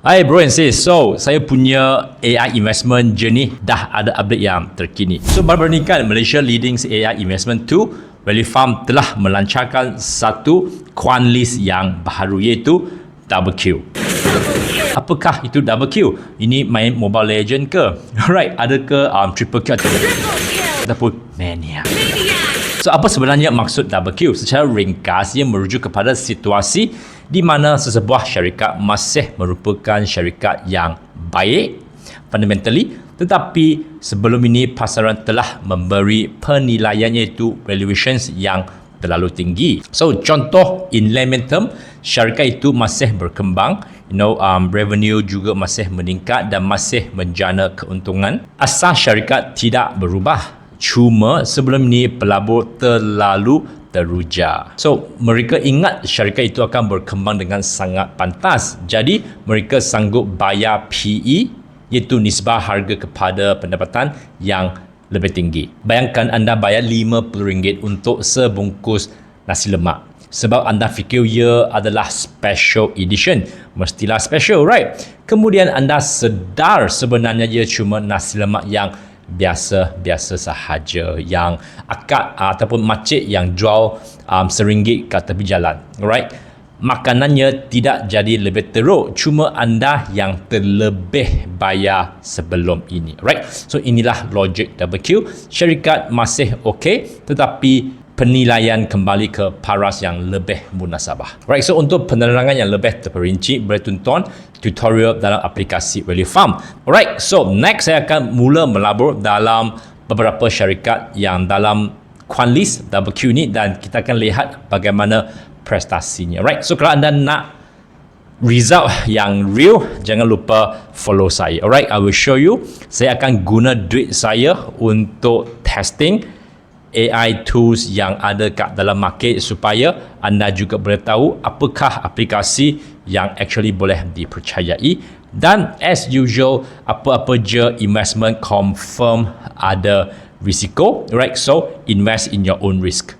Hai bro and sis, so saya punya AI investment journey dah ada update yang terkini. So baru-baru ni kan Malaysia leading AI investment to Value Farm telah melancarkan satu quant list yang baru iaitu Double Q. Apakah itu Double Q? Ini main Mobile Legend ke? Alright, ada ke Triple Q ataupun Mania? So apa sebenarnya maksud Double Q? Secara ringkas ia merujuk kepada situasi di mana sesebuah syarikat masih merupakan syarikat yang baik fundamentally, tetapi sebelum ini pasaran telah memberi penilaian iaitu valuations yang terlalu tinggi. So contoh in layman term, syarikat itu masih berkembang, revenue juga masih meningkat dan masih menjana keuntungan. Asas syarikat tidak berubah. Cuma sebelum ini pelabur terlalu teruja. So, mereka ingat syarikat itu akan berkembang dengan sangat pantas. Jadi, mereka sanggup bayar PE, iaitu nisbah harga kepada pendapatan yang lebih tinggi. Bayangkan anda bayar RM50 untuk sebungkus nasi lemak. Sebab anda fikir ia adalah special edition. Mestilah special, right? Kemudian anda sedar sebenarnya ia cuma nasi lemak yang biasa-biasa sahaja, yang akak ataupun makcik yang jual RM1 kat tepi jalan, alright? Makanannya tidak jadi lebih teruk, cuma anda yang terlebih bayar sebelum ini, right? So inilah logik Double Q. Syarikat masih okey, tetapi penilaian kembali ke paras yang lebih munasabah. Right, so untuk penerangan yang lebih terperinci, boleh tonton tutorial dalam aplikasi Value Farm. Alright, so next saya akan mula melabur dalam beberapa syarikat yang dalam quant list Double Q ni dan kita akan lihat bagaimana prestasinya. Right, so kalau anda nak result yang real, jangan lupa follow saya. Alright, I will show you. Saya akan guna duit saya untuk testing AI tools yang ada kat dalam market supaya anda juga boleh tahu apakah aplikasi yang actually boleh dipercayai, dan as usual apa-apa je investment confirm ada risiko, right? So invest in your own risk.